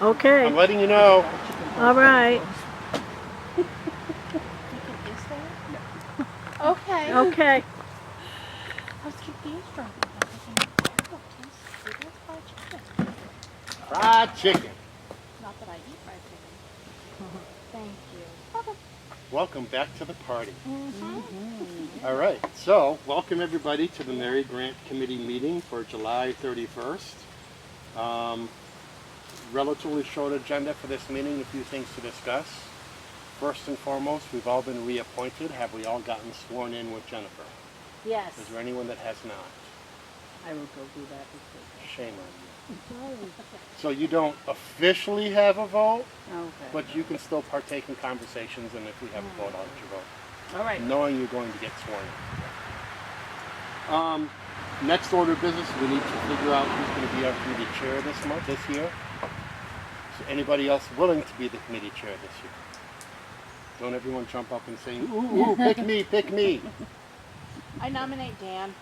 Okay. I'm letting you know. All right. Okay. Okay. I was confused from Fried chicken. Not that I eat fried chicken. Thank you. Okay. Welcome back to the party. Mm-hmm. All right, so welcome everybody to the Mary Grant Committee meeting for July 31st. Relatively short agenda for this meeting, a few things to discuss. First and foremost, we've all been reappointed. Have we all gotten sworn in with Jennifer? Yes. Is there anyone that has not? I will go do that because Shame on you. So you don't officially have a vote, okay. but you can still partake in conversations, and if we have a vote, I'll let you vote. All right. Knowing you're going to get sworn in. Next order of business, we need to figure out who's going to be our committee chair this year. So anybody else willing to be the committee chair this year? Don't everyone jump up and say, ooh, pick me, pick me. I nominate Dan.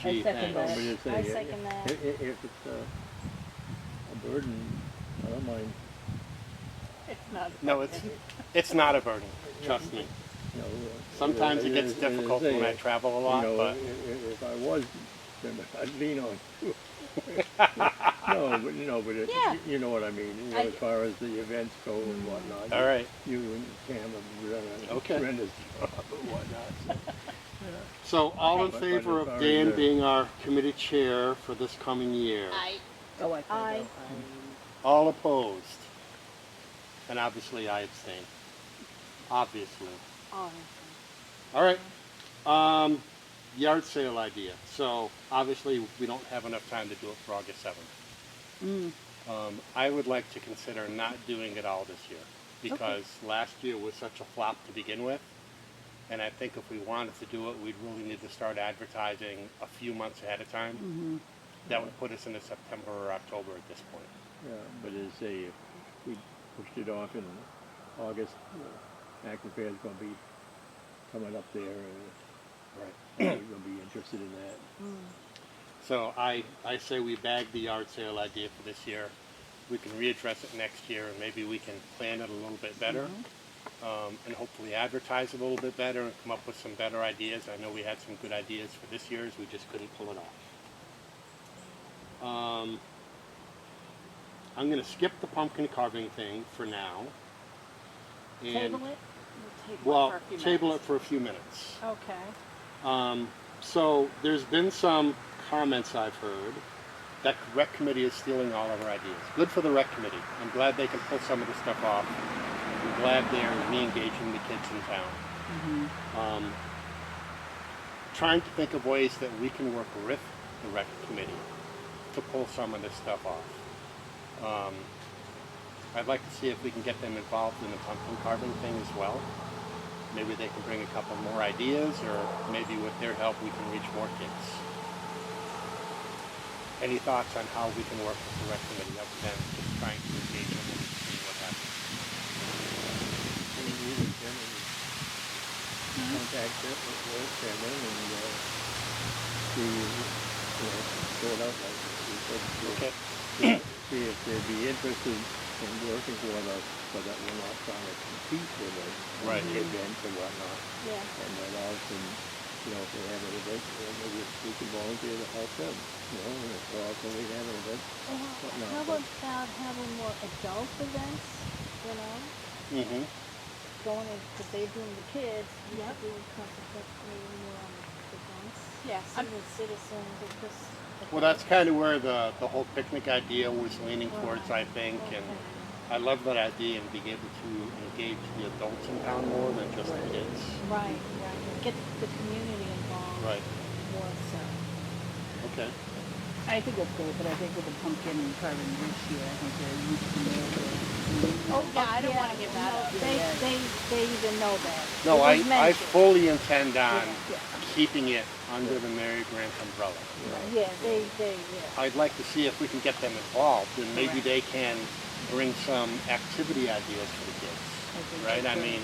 Gee, I second thanks. that. I second that. If it's a burden, I don't mind. It's not. No, it's not a burden, trust me. You know, Sometimes it gets difficult when I travel a lot, you know, but if I was, then I'd lean on you. No, but but Yeah. you know what I mean. You know, as far as the events go and whatnot. all right. You and Cam have done a Okay. tremendous job and whatnot. So all in But favor as of far Dan as being our committee chair for this coming year? Oh, I can Aye. go. All opposed? And obviously I abstain. Obviously. Oh. All right. Yard sale idea. So obviously we don't have enough time to do it for August 7th. I would like to consider not doing it all this year because last year was such a flop to begin with. And I think if we wanted to do it, we'd really need to start advertising a few months ahead of time. That would put us into September or October at this point. Yeah, but as say, if we pushed it off in August, Acton Fair is going to be coming up there, and Right. we're going to be interested in that. So I say we bag the yard sale idea for this year. We can readdress it next year, and maybe we can plan it a little bit better, and hopefully advertise it a little bit better and come up with some better ideas. I know we had some good ideas for this year's. We just couldn't pull it off. I'm going to skip the pumpkin carving thing for now. And, Table it? well, for a few table minutes. it for a few minutes. Okay. So there's been some comments I've heard that rec committee is stealing all of our ideas. Good for the rec committee. I'm glad they can pull some of the stuff off. I'm glad they're re-engaging the kids in town. Trying to think of ways that we can work with the rec committee to pull some of this stuff off. I'd like to see if we can get them involved in the pumpkin carving thing as well. Maybe they can bring a couple more ideas, or maybe with their help we can reach more kids. Any thoughts on how we can work with the rec committee other than just trying to engage them and see what happens? And we would generally contact them and see, sort out like we said, Okay. see if they'd be interested in working with us, so that we're not trying to compete with us Right. in the events and whatnot. Yeah. And allow them, if they have an event, maybe we can volunteer to help them, and if also we have an event, whatnot. How about having more adult events, Mm-hmm. going in, because they're doing the kids, we could do maybe more on the events. Yeah, senior citizens, or just. Well, that's kind of where the whole picnic idea was leaning towards, I think, and I love that idea and being able to engage the adults in town more than just the kids. Right. Get the community involved. Right. More so. Okay. I think that's good, but I think with the pumpkin carving this year, I think they're used to more. Oh, yeah, I don't want to give that up. They even know that. No, It was I mentioned. fully intend on Yeah. keeping it under the Mary Grant umbrella. Yeah, yeah. I'd like to see if we can get them involved, and maybe they can bring some activity ideas for the kids. Right? I mean,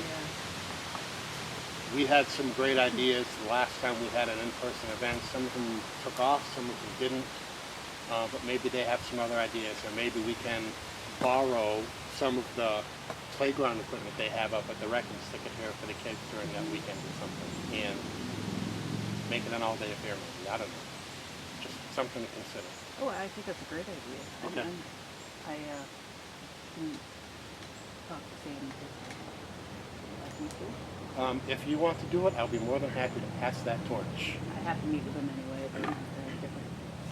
we had some great ideas the last time we had an in-person event. Some of them took off, some of them didn't. But maybe they have some other ideas, or maybe we can borrow some of the playground equipment they have up at the rec and stick it here for the kids during that weekend or something, and make it an all-day affair maybe. I don't know. Just something to consider. Oh, I think that's a great idea. Okay. I can talk to Sam if like me to. If you want to do it, I'll be more than happy to pass that torch. I have to meet with them anyway at different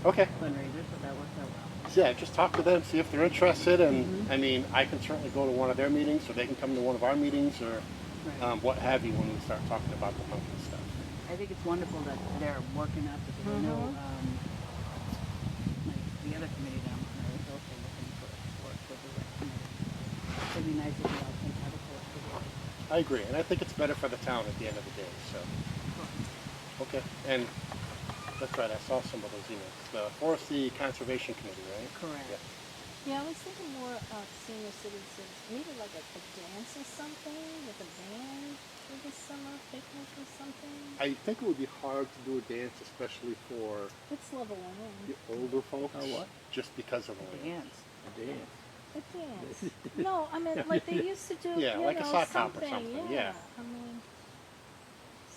Okay. fundraisers, so that works out well. So yeah, just talk to them, see if they're interested, and I mean, I can certainly go to one of their meetings, or they can come to one of our meetings, or Right. what have you when we start talking about the pumpkin stuff. I think it's wonderful that they're working up because I know like the other committee that I'm on is also looking for work with the rec committee. It'd be nice if we all can have a collective work. I agree, and I think it's better for the town at the end of the day. So, okay, and that's right. I saw some of those emails. The Forestry Conservation Committee, right? Correct. Yeah. Yeah, I was thinking more of senior citizens, maybe like a dance or something with a band for the summer picnic or something. I think it would be hard to do a dance, especially for It's level the one. older folks. Oh, what? Just because of the land. Dance. A dance. A dance. No, I mean like they used to do. Yeah, you like a know, sock hop or something. something, Yeah. yeah. I mean,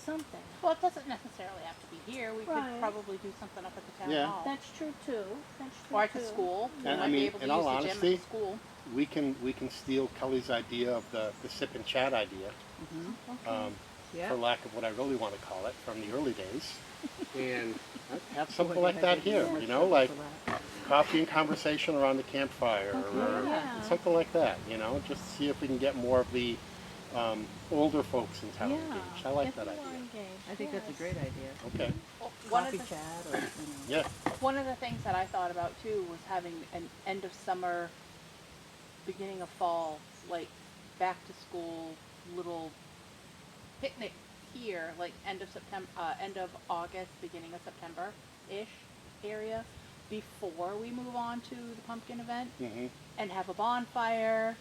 something. Well, it doesn't necessarily have to be here. We Right. could probably do something up at the town Yeah. hall. That's true too. That's true Or at too. the school. We And I might mean, be able to in use all the gym honesty, at the school. We can steal Kelly's idea of the sip and chat idea, Yeah. for lack of what I really want to call it, from the early days, and have something Boy, like I that did here. so much You know, trouble like for that. coffee and conversation around the campfire, or Yeah. something like that. You know, just see if we can get more of the older folks in town Yeah. engaged. I like if that you idea. are engaged, I think that's a yes. great idea. Okay. Well, one Coffee of the chat or, Yeah. one of the things that I thought about too was having an end of summer, beginning of fall, like back to school little picnic here, like end of September, end of August, beginning of September ish area, before we move on to the pumpkin event, hmm and have a bonfire,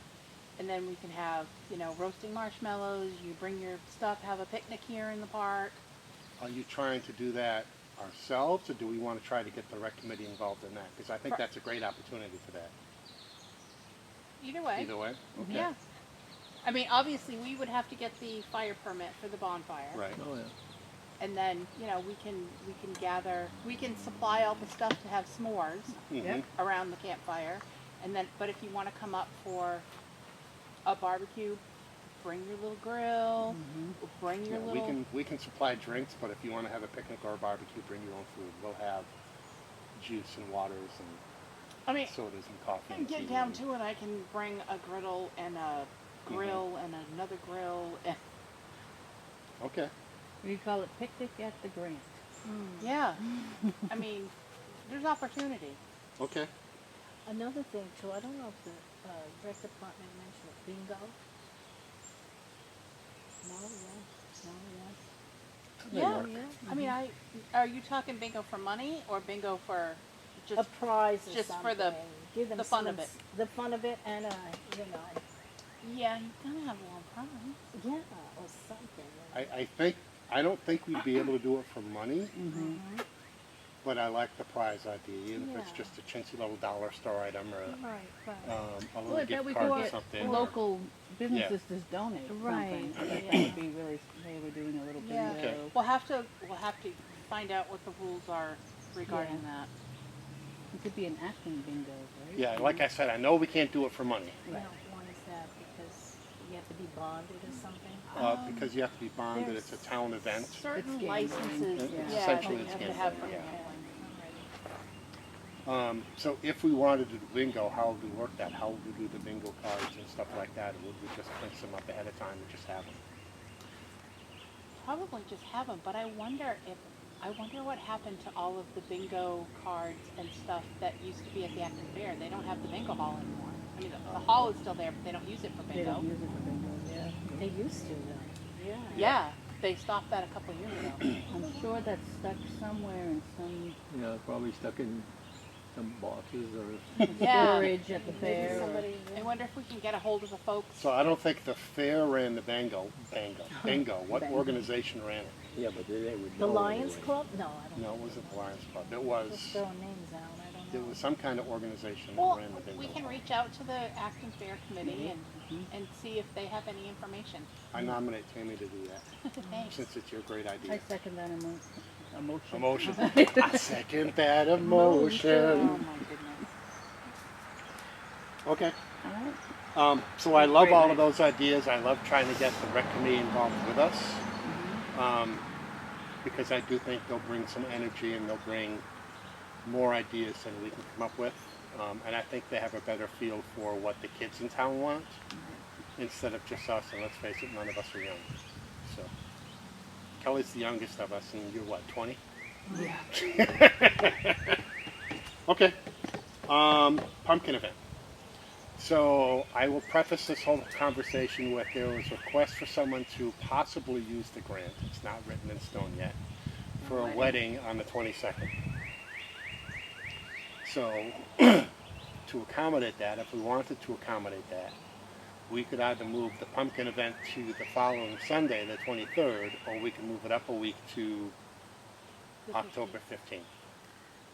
and then we can have, you know, roasting marshmallows. You bring your stuff, have a picnic here in the park. Are you trying to do that ourselves, or do we want to try to get the rec committee involved in that? Because I think For- that's a great opportunity for that. Either way. Either way. Okay. Yeah. I mean, obviously, we would have to get the fire permit for the bonfire, Right. Oh, yeah. and then we can gather, we can supply all the stuff to have s'mores Mhm. Yep. around the campfire, and then, but if you want to come up for a barbecue, bring your little grill, bring your Yeah, little. we can supply drinks, but if you want to have a picnic or a barbecue, bring your own food. We'll have juice and waters and I mean, sodas and coffee. and and get tea down and- to it. I can bring a griddle and a grill and another grill, and Okay. We call it picnic at the Grant. yeah. I mean, there's opportunity. Okay. Another thing too, I don't know if the rec department mentioned it, bingo. No, yes, no, yes. Yeah. I mean, are you talking bingo for money or bingo for just A prize or just something. for the Give them fun some of it. The fun of it and you know, yeah, you gotta have a long prize. yeah, or something. I don't think we'd be able to do it for money, Mm-hmm. but I like the prize idea, even if it's Yeah. just a chintzy little dollar store item or Right, right. a Well, little I bet gift we card could or get something. local businesses to donate Right, something. I think yeah. that would be really, hey, we're doing a little Yeah. bingo. Okay. We'll have to find out what the rules are regarding that. It could be an acting bingo, right? Yeah, like I said, I know we can't do it for money, You know, why is that? Because you have to be bonded or something? because you have to be bonded. It's a town event. Certain gambling. licenses, It's yeah, essentially that it's you have to gambling, have from yeah. gambling. So if we wanted to do bingo, how would we work that? How would we do the bingo cards and stuff like that? Or would we just print them up ahead of time and just have them? Probably just have them, but I wonder what happened to all of the bingo cards and stuff that used to be at the Acton Fair. They don't have the bingo hall anymore. I mean, the hall is still there, but they don't use it for They bingo. don't use it for bingo, yeah. They used to though. Yeah. Yeah, they stopped that a couple of years ago. I'm sure that's stuck somewhere in some You know, probably stuck in some boxes or Yeah. storage at the fair. or- Somebody, I wonder if we can get a hold of the folks. So I don't think the fair ran the bingo. What Bingo. organization ran it? yeah, but they would the know Lions anyway. Club? No, I don't No, know. it wasn't the Lions Club. It Just was, throwing names out, I don't there was some kind of organization that Well, ran the bingo. we can reach out to the Acton Fair Committee Mhm. and see if they have any information. I nominate Tammy to do that, Thanks. since it's your great I idea. second that emotion. A motion. I second that emotion. Oh my goodness. Okay. All right. So I love Great all night. of those ideas. I love trying to get the rec committee involved with us, because I do think they'll bring some energy and they'll bring more ideas than we can come up with. And I think they have a better feel for what the kids in town want, instead of just us. And let's face it, none of us are young. So Kelly's the youngest of us, and you're what, 20? Yeah. Okay. Pumpkin event. So I will preface this whole conversation with there was a request for someone to possibly use the grant. It's not written in stone yet. For a wedding on the 22nd. So to accommodate that, if we wanted to accommodate that, we could either move the pumpkin event to the following Sunday, the 23rd, or we can move it up a week to October 15th.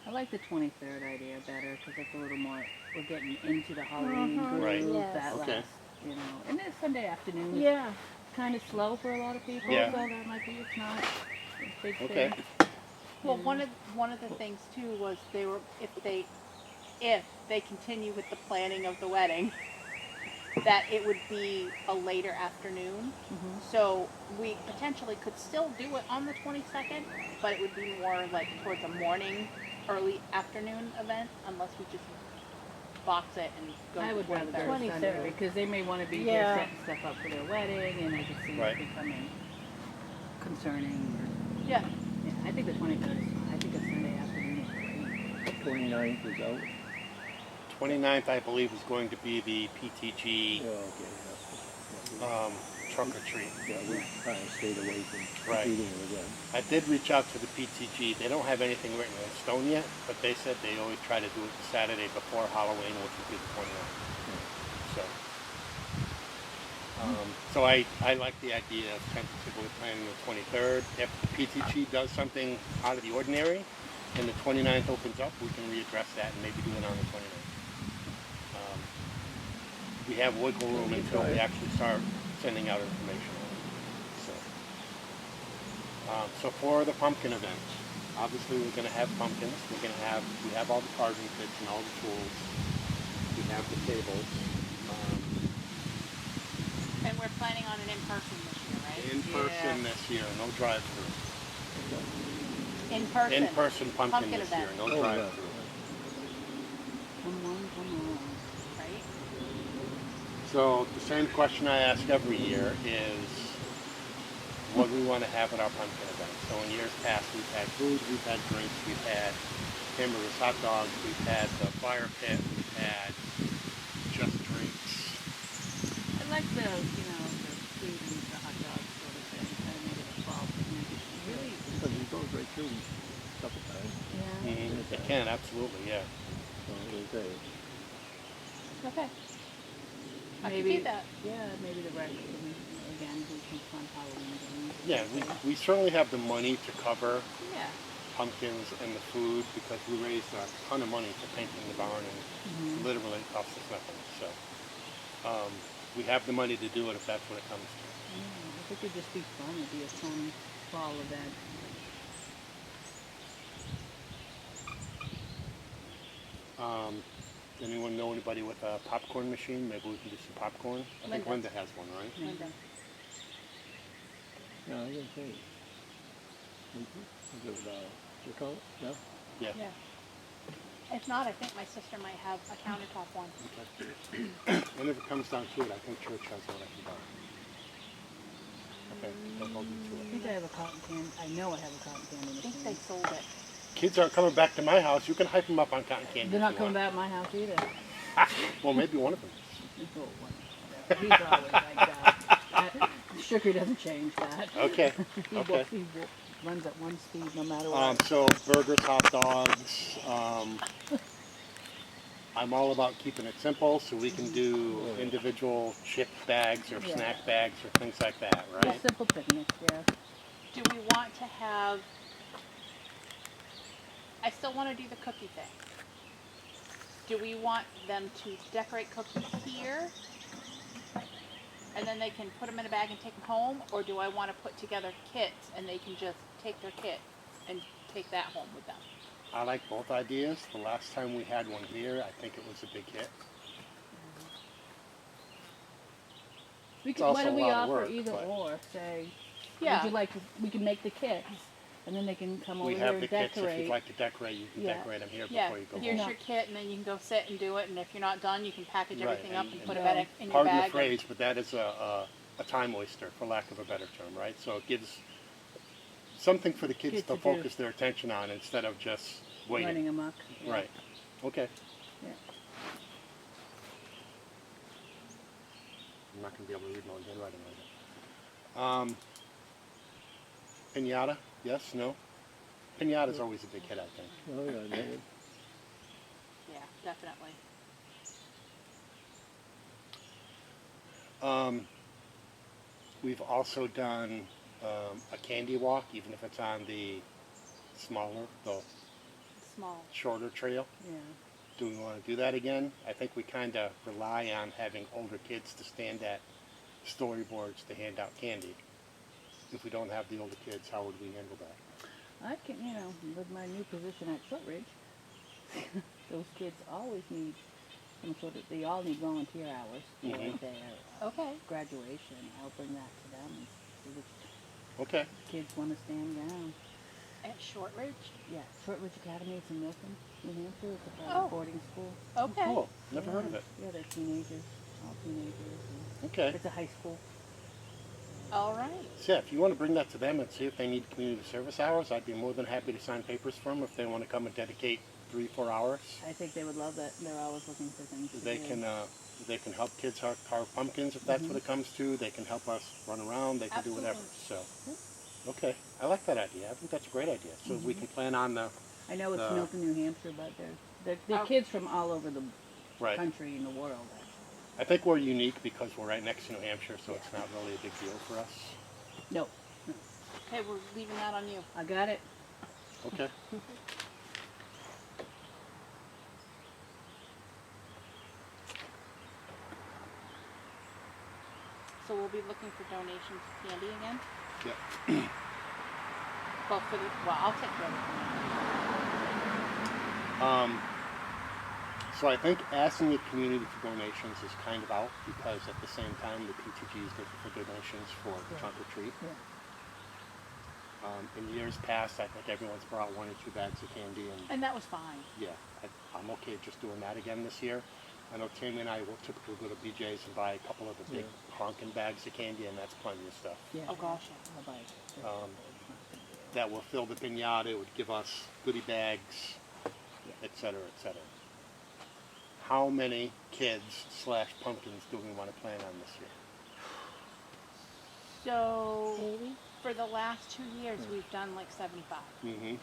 I like the 23rd idea better because it's a little more. We're getting into the Halloween groove. Right. Yes. That Okay. last, you know, and it's Sunday afternoon. Yeah. Kind of slow for a lot of people, Yeah. so that might be. It's not a big Okay. thing. Well, one of the things too was they were if they continue with the planning of the wedding, that it would be a later afternoon. Mhm. So we potentially could still do it on the 22nd, but it would be more like towards a morning, early afternoon event, unless we just box it and go. I to would rather go 23rd. to Sunday because they may want to be Yeah. here setting stuff up for their wedding, and I could see Right. it becoming concerning. Yeah. Yeah, I think the 23rd is fine. I think a Sunday afternoon is great. 29th is out. 29th, I believe, is going to be the PTG Yeah, okay. Yeah, trunk or treat. yeah, we kind of stayed away from Right. competing with them. I did reach out to the PTG. They don't have anything written in stone yet, but they said they always try to do it the Saturday before Halloween, which would be the 29th. So I like the idea of tentatively planning the 23rd. If the PTG does something out of the ordinary and the 29th opens up, we can readdress that and maybe do it on the 29th. We have wiggle room until we actually start sending out information on it. So for the pumpkin event, obviously we're going to have pumpkins. We have all the carving kits and all the tools. We have the tables. And we're planning on an in-person this year, right? In person this year, no drive-through. In-person. In-person pumpkin this year, event, no Oh, drive-through. Come on. right? So the same question I ask every year is, what do we want to have at our pumpkin event? So in years past, we've had food, we've had drinks, we've had hamburgers, hot dogs, we've had the fire pit, we've had just drinks. I like the, the food and the hot dogs sort of thing. Kind of make it a fall thing. Really, But it goes right through a couple times. yeah. It can, absolutely, yeah. So it was Okay. I Maybe, could do that. yeah, maybe the rec, again, do some fun Halloween games. Yeah, we certainly have the money to cover Yeah. pumpkins and the food because we raised a ton of money for painting the barn and literally it cost us nothing. So we have the money to do it if that's what it comes to. Yeah, I think it'd just be fun. It'd be a fun fall event. Anyone know anybody with a popcorn machine? Maybe we can do some popcorn. I think Linda. Linda has one, right? Linda. No, I didn't say. Was it, Chicago? No? Yeah. Yeah. If not, I think my sister might have a countertop one. Okay. And if it comes down to it, I think church has one I can buy. Okay, don't hold you to I it. think I have a cotton candy. I know I have a cotton candy I machine. think they sold it. Kids aren't coming back to my house. You can hype them up on cotton candy. They're if not you coming want. back to my house either. Well, maybe one of them. Oh, whatever. He's always like that. Sugar doesn't change that. Okay. He Okay. runs at one speed no matter what. So burgers, hot dogs. I'm all about keeping it simple, so we can do individual chip bags or Yeah. snack bags or things like that, Yeah, right? simple picnics, yeah. Do we want to have? I still want to do the cookie thing. do we want them to decorate cookies here? And then they can put them in a bag and take them home? Or do I want to put together kits and they can just take their kit and take that home with them? I like both ideas. The last time we had one here, I think it was a big hit. We It's could, why also don't a we lot of offer work, either but- or? Say, Yeah. would you like to? We can make the kits, and then they can come over We here have and the kits. If decorate. you'd like to decorate, you can Yeah. decorate them here Yeah, before you go here's home. your kit, and then you can go sit and do it. And if you're not done, you can package Right, everything up and- and put and it back in your Pardon bag. the phrase, but that is a time waster, for lack of a better term, right? So it gives something for the kids Kids to to do. focus their attention on instead of just waiting. Running amok. Yeah. Right. Okay. Yeah. I'm not going to be able to read my own handwriting like that. Pinata? Yes? No? Pinata's always a big hit, I think. Oh, yeah, that- Yeah, definitely. We've also done a candy walk, even if it's on the smaller, the Small. shorter trail. Yeah. Do we want to do that again? I think we kind of rely on having older kids to stand at storyboards to hand out candy. If we don't have the older kids, how would we handle that? I can, with my new position at Shortridge, those kids always need some sort of. They all need volunteer hours for Mhm. their Okay. graduation. I'll bring that to them and see which Okay. kids want to stand down. At Shortridge. Yeah, Shortridge Academy is in Milton, New Hampshire. It's a private Oh. boarding school. Okay. Cool. Never heard of it. Yeah, they're teenagers, all teenagers. And Okay. it's a high school. All right. So yeah, if you want to bring that to them and see if they need community service hours, I'd be more than happy to sign papers for them if they want to come and dedicate 3-4 hours. I think they would love that. They're always looking for things to They do. can help kids carve pumpkins if that's what it comes to. They can help us run around. They can do whatever. So, okay, I like that idea. I think that's a great idea. So we can plan on the I know it's the- Milton, New Hampshire, but they're Oh. kids from all over the right. country and the world. I think we're unique because we're right next to New Hampshire, so it's not really a big deal for us. No, Okay, we're leaving that on you. I got it. Okay. So we'll be looking for donations of candy again. Yeah. Well, I'll take care of it. So I think asking the community for donations is kind of out because at the same time the PTG is looking for donations for the trunk or treat. Yeah. In years past, I think everyone's brought 1 or 2 bags of candy, and And that was fine. yeah, I'm okay just doing that again this year. I know Tammy and I will typically go to BJ's and buy a couple of the big honking bags of candy, and that's plenty of stuff. Yeah. Oh gosh. I'll buy it. That will fill the pinata. It would give us goodie bags, et cetera, et cetera. How many kids / pumpkins do we want to plan on this year? So 80? for the last 2 years, we've done like 75. Mm-hmm.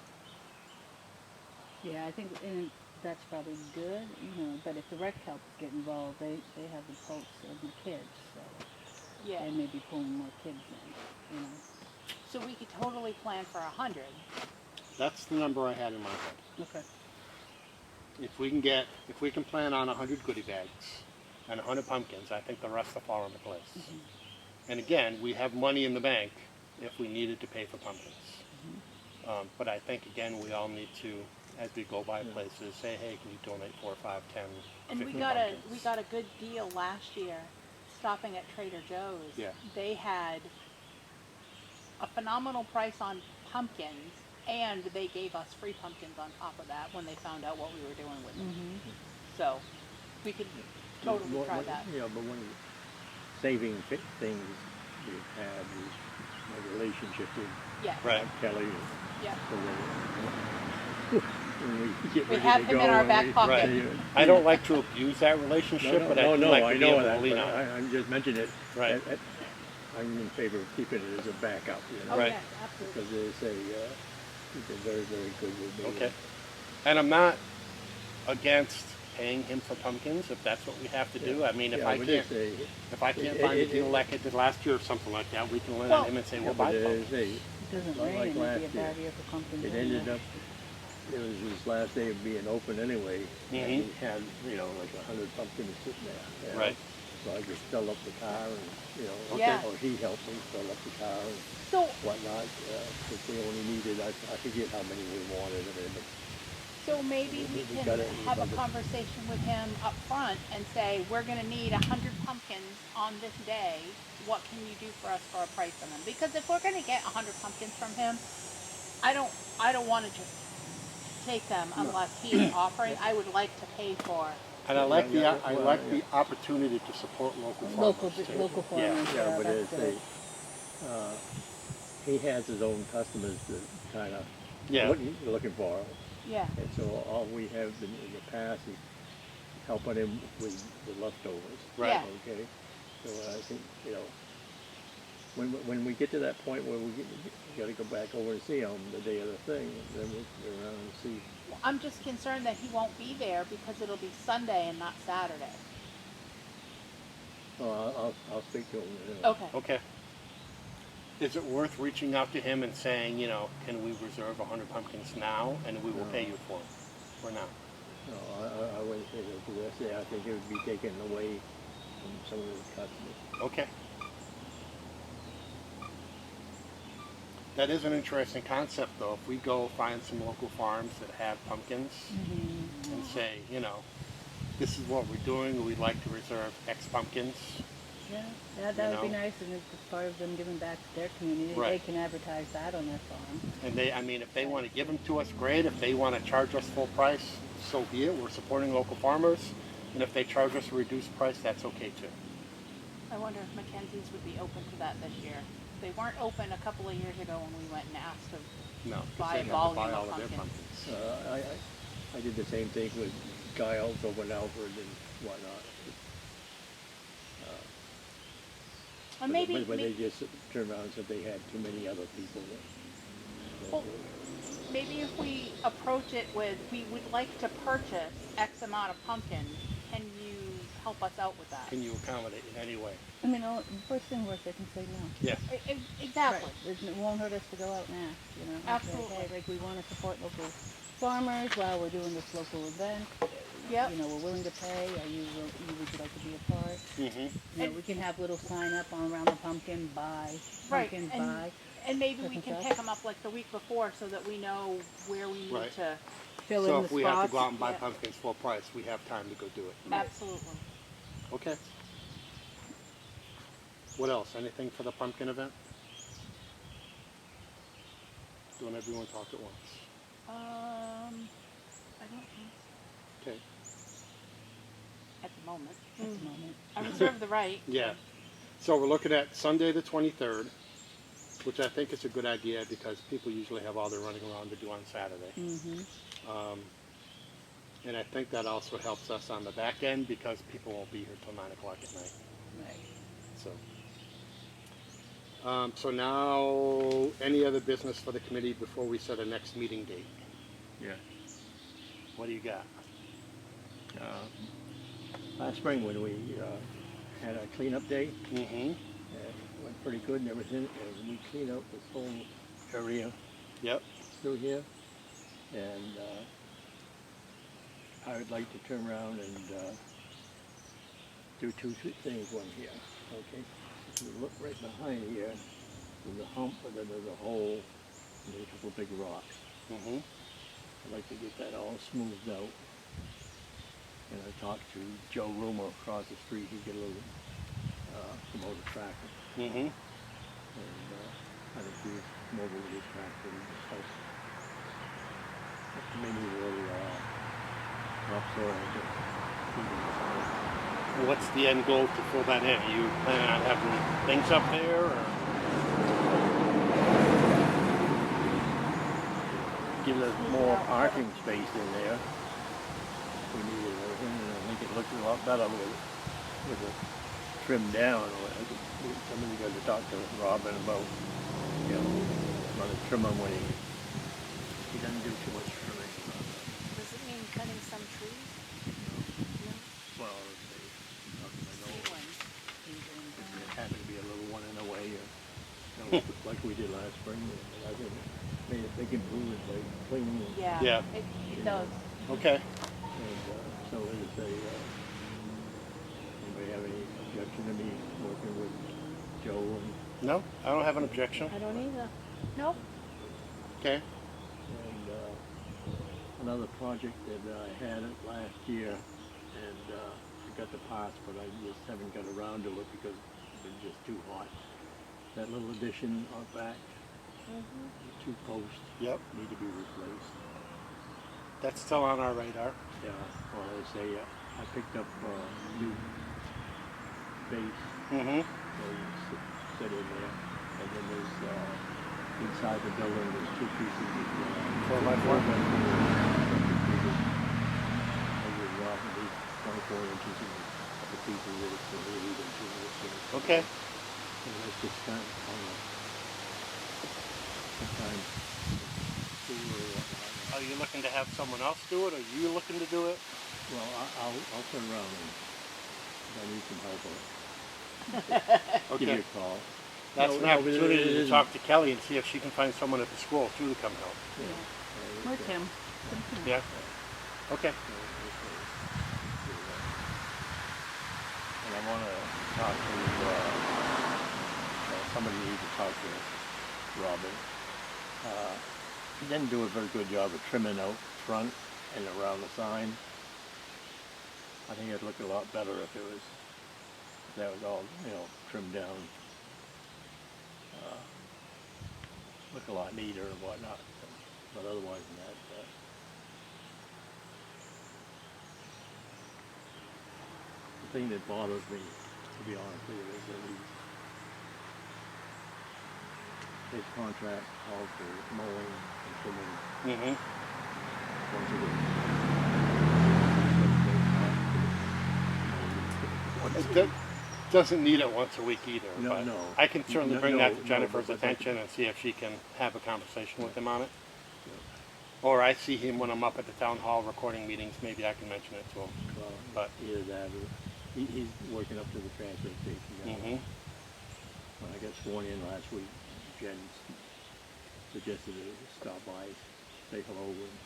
Yeah, I think that's probably good, but if the rec helps get involved, they have the folks and the kids, so Yeah. they may be pulling more kids in, So we could totally plan for 100. That's the number I had in my head. Okay. If we can plan on 100 goodie bags and 100 pumpkins, I think the rest will fall into place. Mm-hmm. And again, we have money in the bank if we needed to pay for pumpkins. Mm-hmm. But I think, again, we all need to, as we go by places, say, hey, can you donate 4, 5, 10, And 50 we got pumpkins? a good deal last year stopping at Trader Joe's. Yeah. They had a phenomenal price on pumpkins, and they gave us free pumpkins on top of that when they found out what we were doing with them. Mm-hmm. So we could totally try that. Yeah, but one of the saving things we have is my relationship with Yeah. Right. Kelly. Yeah. So when we get We ready have to him go in our and back we pocket. say, I don't like to abuse that relationship, but I do like to I be know able that, to lean but on it. I'm just mentioning it. Right. I'm in favor of keeping it as a backup, Oh, Right. yes, absolutely. because they say they're very, very good with me. Okay. And I'm not against paying him for pumpkins if that's what we have to do. I mean, if Yeah, I but can't, they say, if I can't it- find a it- deal like I did last year or something like that, we can lean Well- on him and say, yeah, we'll but buy they pumpkins. say It doesn't Not rain, like it'd be a last year. bad year for pumpkins. it anyway. ended up it was his last day of being open anyway. And Mhm. he had, you know, like 100 pumpkins sitting there. you know. Right. So I just filled up the car and, you know, Yeah. or he helped me fill up the car and So, whatnot. Because we only needed, I forget how many we wanted. I mean, but so maybe we We can got it, have a we got it. conversation with him up front and say, we're gonna need 100 pumpkins on this day. What can you do for us for a price on them? Because if we're gonna get 100 pumpkins from him, I don't wanna just take them unless he's offering. I would like to pay for. And I like the, yeah, I well, like yeah. the opportunity to support local Local, farmers too. local Yeah. farmers. yeah, but that's it's good. he has his own customers that kind of Yeah. what he's looking for. Yeah. And so all we have been in the past is helping him with the leftovers. Right. Yeah. Okay. So I think, you know, when we get to that point where we got to go back over and see him the day of the thing, then we'll go around and see. I'm just concerned that he won't be there because it'll be Sunday and not Saturday. Oh, I'll speak to him. You know. Okay. Okay. Is it worth reaching out to him and saying, you know, can we reserve 100 pumpkins now and we will No. pay you for them? Or now? No, I wouldn't say that because I think it would be taken away from some of the customers. Okay. That is an interesting concept, though. If we go find some local farms that have pumpkins and say, you know, this is what we're doing, we'd like to reserve X pumpkins. Yeah, that would be know? nice, and it's part of them giving back to their community. They Right. can advertise that on their farm. And they, I mean, if they want to give them to us, great. If they want to charge us full price, so be it. We're supporting local farmers. And if they charge us a reduced price, that's okay too. I wonder if Mackenzie's would be open to that this year. They weren't open a couple of years ago when we went and asked them. No, Buy because they have to volume buy of all of their pumpkins. pumpkins. I did the same thing with Giles over in Alfred and whatnot. And maybe, but they maybe, just turned around and said they had too many other people. That, well, maybe if we approach it with, we would like to purchase X amount of pumpkins, can you help us out with that? Can you accommodate in any way? I mean, first thing worse, they can say no. Yeah. Exactly. Right. It won't hurt us to go out and ask, you know. and say, Absolutely. hey, like we want to support local farmers while we're doing this local event. Yep. You know, we're willing to pay. Would you like to be a part? Mm-hmm. You know, And- we can have little sign up on around the pumpkin, buy, Right, pumpkin, and- buy. And maybe Such we and can such. pick them up like the week before so that we know where we need Right. to. Fill So in if the we spots. have to go out and buy Yeah. pumpkins full price, we have time to go do it. Absolutely. Okay. What else? Anything for the pumpkin event? Don't everyone talk at once. I don't think so. Okay. At the moment. At the moment. I reserve the right. Yeah. So we're looking at Sunday the 23rd, which I think is a good idea because people usually have all their running around to do on Saturday. Mm-hmm. And I think that also helps us on the back end because people won't be here till 9 o'clock at night. Right. So now, any other business for the committee before we set a next meeting date? yeah. What do you got? Last spring when we had our cleanup day, Mm-hmm. went pretty good and everything, and we cleaned out this whole area Yep. through here, and I would like to turn around and do two things. One here, okay? If you look right behind here, there's a hump, and then there's a hole, and there's a couple of big rocks. Mm-hmm. I'd like to get that all smoothed out. And I talked to Joe Rumo across the street. He did a little Kubota tractor, Mm-hmm. and I think he's mobile with his tractor and his house. Maybe a little topsoil to keep it soil. What's the end goal to fill that in? Are you planning on having things up there, or? Give us more parking space in there. We needed everything, and I think it looks a lot better with it trimmed down. Somebody got to talk to Robin about, you know, about the trim him when he doesn't do too much trimming. Does it mean cutting some trees? No? Well, I know Seedlings. it happened to be a little one in a way, you know, like we did last spring. I didn't. they can prove it by cleaning it. Yeah. Yeah. It does. Okay. And so as I say, anybody have any objection to me working with Joe and No, I don't have an objection. I don't either. Nope. Okay. another project that I had it last year, and I got the parts, but I just haven't got around to it because it's been just too hot. That little addition out back, the 2 posts Yep. need to be replaced. That's still on our radar. Yeah, well, I say I picked up new base Mm-hmm. that sit in there, and then there's inside the building there's 2 pieces of 4x4? Roughly 24 inches and the pieces of it, so 8 inches of it. Okay. And that's just kind of, I don't know, sometimes cooler or whatnot. Are you looking to have someone else do it, or are you looking to do it? Well, I'll turn around and if I need some help, I'll give you Okay. a call. That's No, an no, but opportunity it to isn't- talk to Kelly and see if she can find someone at the school too to come help. Yeah. Or Tim. Yeah. Okay. And I want to talk to, somebody needs to talk to Robin. He didn't do a very good job of trimming out front and around the sign. I think it'd look a lot better if that was all, trimmed down. Look a lot neater and whatnot. But otherwise than that, the thing that bothers me, to be honest with you, is that his contract called for mowing and trimming Mm-hmm. once a week. It doesn't need it once a week either. No, but no. I can certainly bring that to No, Jennifer's but attention and see if she can have a conversation with him on it. Yeah. Or I see him when I'm up at the town hall recording meetings. Maybe I can mention it to him. Well, But- either that or he's working up to the transfer station now. Mm-hmm. When I got sworn in last week, Jen suggested to stop by, say hello, and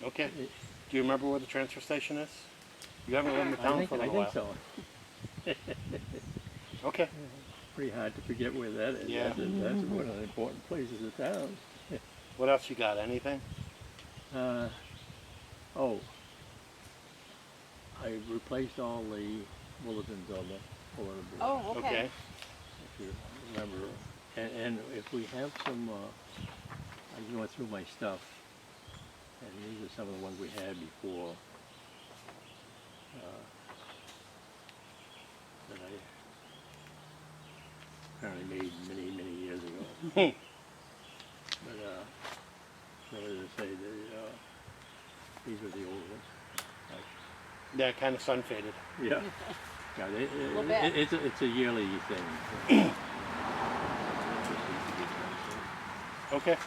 Okay. It- Do you remember where the transfer station is? You haven't lived in the town for a I little think while. so. Okay. Pretty hard to forget where that is. Yeah. That's one of the important places of town. What else you got? Anything? Oh, I replaced all the bulletins on the bulletin board. Oh, okay. Okay. If you remember, and if we have some, I went through my stuff, and these are some of the ones we had before, that I apparently made many, many years ago. But, so as I say, these were the old ones. Yeah, kind of sun faded. Yeah. Yeah, Little bit. it's a yearly thing. Okay.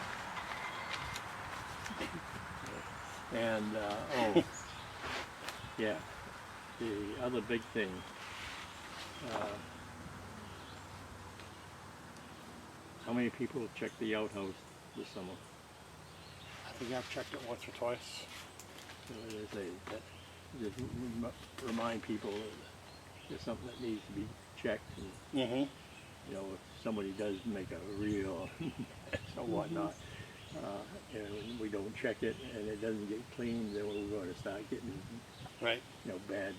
And, yeah, the other big thing, how many people checked the outhouse this summer? I think I've checked it once or twice. So as I say, that, just remind people that there's something that needs to be checked, and, Mm-hmm. if somebody does make a real mess or whatnot, and we don't check it, and it doesn't get cleaned, then we're going to start getting, Right. bad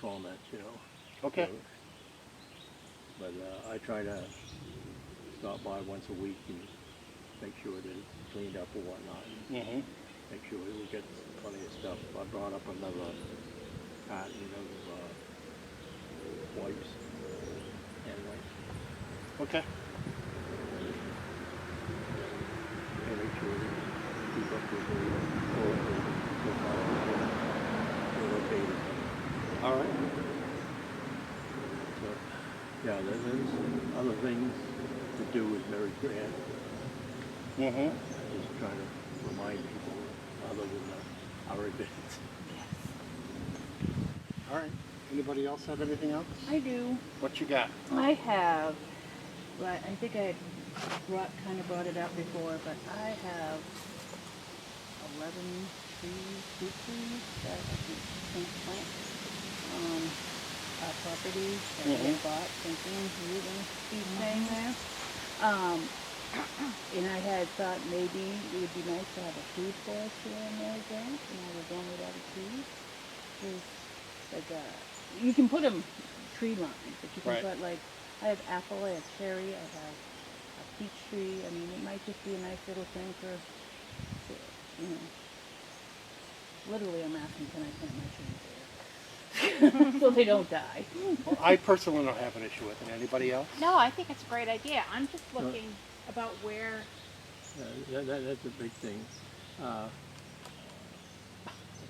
comments, Okay. So, but I try to stop by once a week and make sure that it's cleaned up or whatnot. Mm-hmm. Make sure that we get plenty of stuff. I brought up another carton of wipes, hand wipes. Okay. And make sure that we keep up with the located. All right. So, yeah, there's other things to do with Mary Grant. Mm-hmm. Just trying to remind people other than our events. All right. Anybody else have anything else? I do. What you got? I have Well, I think I kind of brought it up before, but I have 11 trees, fruit trees that I can plant on our property that we had bought, thinking we were going to be staying there. And I had thought maybe it would be nice to have a food forest here in there again, and I would donate all the trees. There's like you can put them tree lines, but you can Right. put like, I have apple, I have cherry, I have a peach tree. I mean, it might just be a nice little thing for, you know, literally I'm asking, can I plant my trees there? So they don't die. Well, I personally don't have an issue with it. Anybody else? No, I think it's a great idea. I'm just looking about where. That's a big thing. The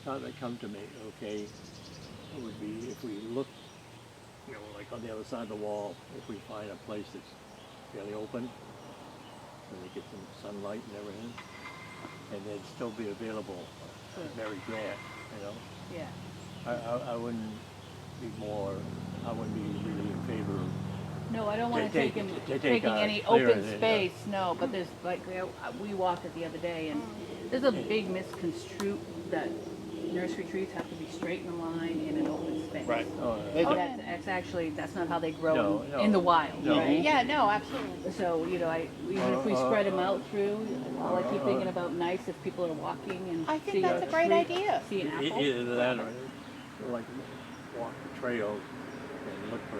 thought that come to me, okay, would be if we look, you know, like on the other side of the wall, if we find a place that's fairly open, so they get some sunlight and everything, and they'd still be available Sure. very grant, you know. Yeah. I wouldn't be really in favor of No, I don't want to Take- take him take, taking any clear open it, yeah. space. No, but there's like we walked it the other day, and there's a big misconstrued that nursery trees have to be straight in a line in an open space. Right. Oh, They But don't. that's actually not how they grow No, in the no, wild, no. right? Yeah, no, absolutely. So you know, even if we spread them out through, all I keep thinking about nice if people are walking and I think see that's a great tree, idea. See an apple. Either that or like walk the trails and look for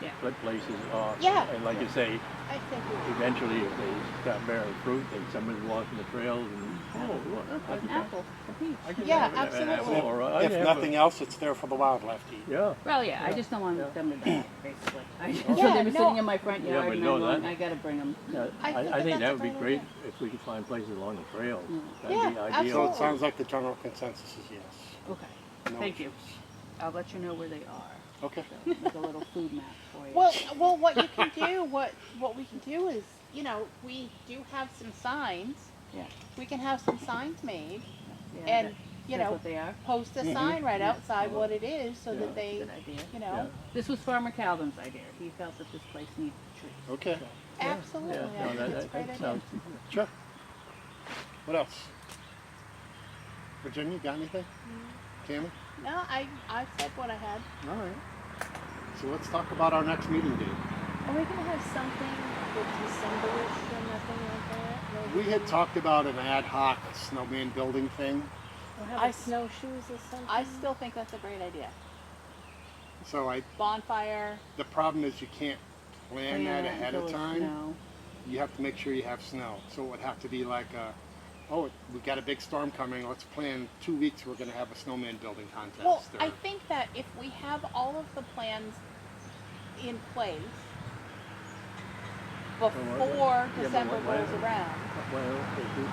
Yeah. good places off. Yeah. And like you say, I think we eventually if they start bearing fruit, then somebody's walking the trails and, oh, look, I An can apple, a peach. I can Yeah, have an absolutely. apple or I If can have nothing a, else, it's there for the wildlife to eat. yeah. Well, yeah, I Yeah. just don't want Yeah. them to die, basically. So Yeah, they were no. sitting in my front Yeah, yard, but and no, I'm going, that- I gotta bring them. Yeah, I think I think that's that a would be great great idea. if we could find places along the trails. Yeah. That'd be Yeah, ideal. So absolutely. it sounds like the general consensus is yes. Okay, No thank you. issues. I'll let you know where they are. Okay. So, make a little food map for you. Well, what you can do, what we can do is, you know, we do have some signs. Yeah. We can have some signs made, Yeah, and that- you that's know, what they are. post a sign right Yeah. outside what it is, so Yeah. that they, Good idea. you Yeah. know, This was Farmer Calvin's idea. He felt that this place needed trees. Okay. absolutely. Yeah, I no, think it's a great that idea. sounds, Sure. What else? Virginia, got anything? Tammy? No, I said what I had. All right. So let's talk about our next meeting date. Are we gonna have something with December-ish or nothing like that? We had talked about an ad hoc snowman building thing. Or have I a s- snowshoes or something? I still think that's a great idea. So Bonfire. the problem is you can't plan that it ahead until of it's time. snow. You have to make sure you have snow. So it would have to be like we got a big storm coming. Let's plan 2 weeks. We're going to have a snowman building contest. Well, or- I think that if we have all of the plans in place before yeah, but December why- rolls around. well, if we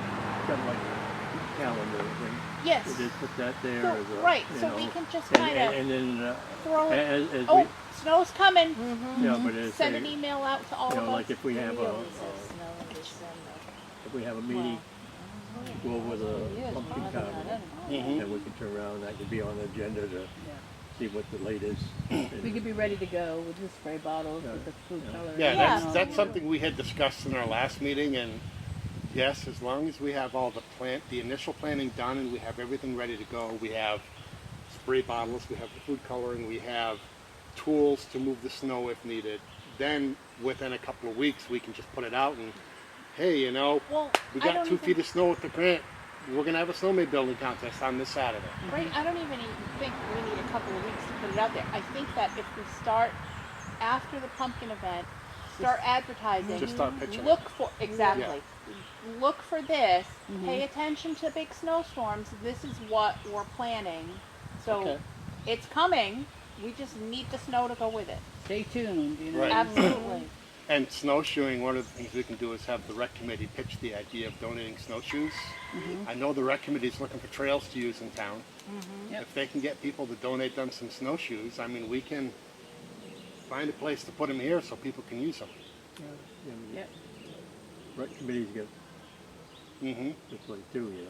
got like a calendar thing, Yes. we just put that there So, as a, right, you so know, we can just and- kind of and then, throw it. as Oh, we, snow's coming. yeah, but as Send they, an email out to all you of know, us. like if we have We a, always have snow in December. if we have a meeting, go over the pumpkin carnival, Mhm. and we can turn around, that could be on the agenda to see what the latest. We could be ready to go with the spray bottles, Yeah. with the food Yeah. color. Yeah, Yeah. that's something we had discussed in our last meeting, and yes, as long as we have all the initial planning done and we have everything ready to go, we have spray bottles, we have the food coloring, we have tools to move the snow if needed, then within a couple of weeks we can just put it out and, hey, you know, Well, we I got don't 2 even, feet of snow at the grant. We're gonna have a snowman building contest on this Saturday. right, I don't even think we need a couple of weeks to put it out there. I think that if we start after the pumpkin event, start advertising. Just start pitching it. Look for exactly. Look for this. Pay attention to big snowstorms. This is what we're planning. So Okay. it's coming. We just need the snow to go with it. Stay tuned, you know. Right. Absolutely. And snowshoeing, one of the things we can do is have the rec committee pitch the idea of donating snowshoes. I know the rec committee is looking for trails to use in town. Yep. If they can get people to donate them some snowshoes, I mean, we can find a place to put them here so people can use them. Yep. Rec committees get Mm-hmm. this way too, you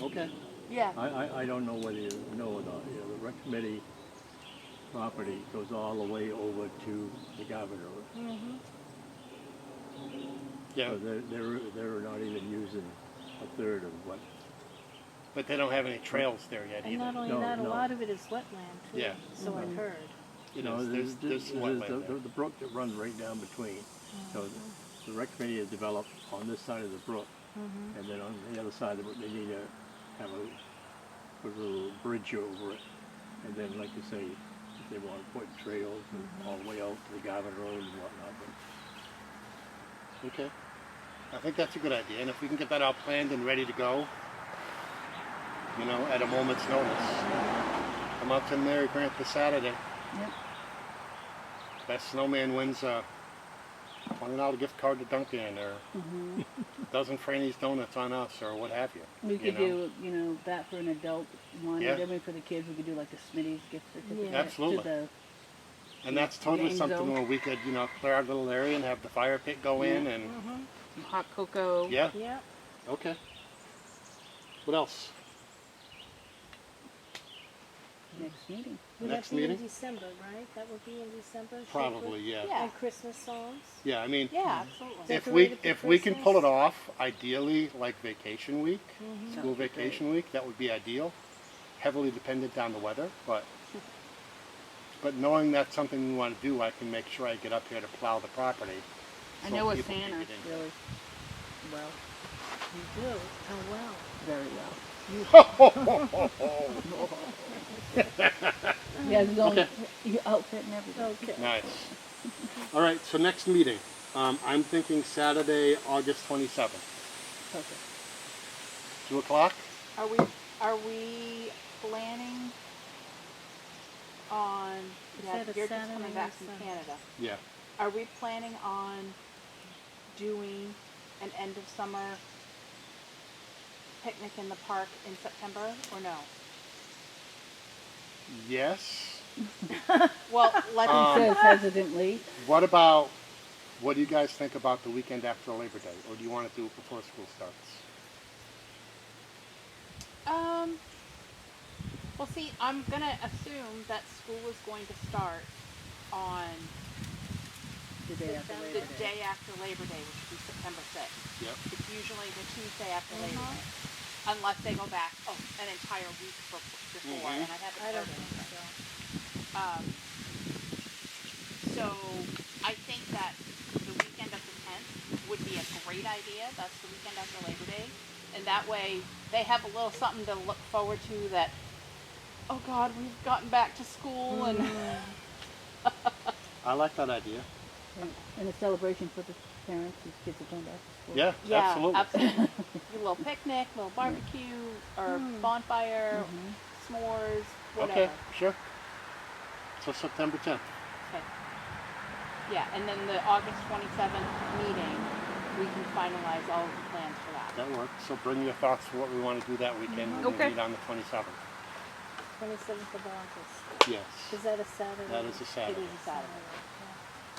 know. Okay. Yeah. I don't know whether you know or not, you know, the rec committee property goes all the way over to the governor. Yeah, So they're not even using a third of what. but they don't have any trails there yet And not either. only No, that, a no. lot of it is wetland too. Yeah. So I've heard. It No, is. There's some wetland there. the brook that runs right down between. So the rec committee has developed on this side of the brook, and then on the other side of the brook, they need to have put a little bridge over it. And then, like you say, if they want to put trails and all the way out to the Garvin Road and whatnot. But Okay. I think that's a good idea, and if we can get that all planned and ready to go, you know, at a moment's notice, come out to Mary Grant this Saturday. Yep. Best snowman wins a $20 gift card to Dunkin' or a dozen Franny's Donuts on us or what have you. We could know? do, that for an adult one, Yeah. and then for the kids, we could do like a Smitty's gift certificate. Yeah. Absolutely. To the, And that's totally Game something zone. where we could, clear our little area and have the fire pit go in and, some hot cocoa. yeah, Yeah. okay. What else? Next meeting. Would Next that be meeting? in December, right? That would be in December? Probably, yeah. Yeah. And Christmas songs? Yeah, I mean, Yeah, absolutely. if Decorated for we can pull it Christmas? off, ideally like vacation week, school That'd be vacation week, that would be ideal. Heavily dependent on the weather, but knowing that's something we want to do, I can make sure I get up here to plow the property. I so know a people can Santa get in. really well, You do? Oh, well. very well. Oh, He has his own Okay. outfit and everything. Okay. nice. All right, so next meeting, I'm thinking Saturday, August 27th, Perfect. 2 o'clock. Are we planning on? Is Yeah, that a you're just Saturday coming back or from Sunday? Canada. Yeah. Are we planning on doing an end of summer picnic in the park in September or no? Yes. Well, let's. Says hesitantly. What do you guys think about the weekend after Labor Day, or do you want to do it before school starts? Well, see, I'm gonna assume that school is going to start on The day after the Labor Day. day after Labor Day, which would be September 6th. Yep. It's usually the Tuesday after Labor Day, unless they go back an entire week before, and I haven't I don't heard think anything. so. So I think that the weekend of the 10th would be a great idea. That's the weekend after Labor Day, and that way they have a little something to look forward to. That, oh God, we've gotten back to school, and I like that idea. And a celebration for the parents whose kids are going back to school. Yeah, yeah, absolutely. A little picnic, little barbecue, or bonfire, s'mores, whatever. Okay, sure. So September 10th. Okay. Yeah, and then the August 27th meeting, we can finalize all of the plans for that. That works. So bring your thoughts for what we want to do that weekend. We'll Okay. meet on the 27th. 27th of August. Yes. Is that a Saturday? That is a Saturday. It is a Saturday.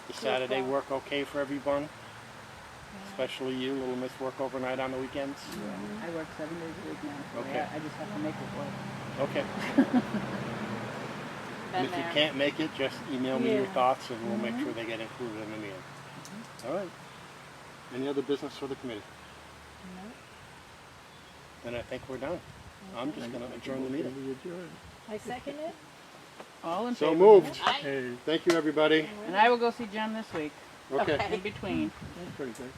The 2 Saturday o'clock. work okay for everyone? Especially you, little miss work overnight on the weekends? I work 7 days a week now. So Okay. I just have to make it work. Okay. Been And if you there. can't make it, just email me your Yeah. thoughts and we'll make sure they get included in the meeting. All right. Any other business for the committee? No. Then I think we're done. I'm just going to adjourn the meeting. We adjourn. I second it. All in So favor? moved. I, Hey, Thank you, everybody. And I will go see Jen this week. Okay. Okay. In between. that's pretty good.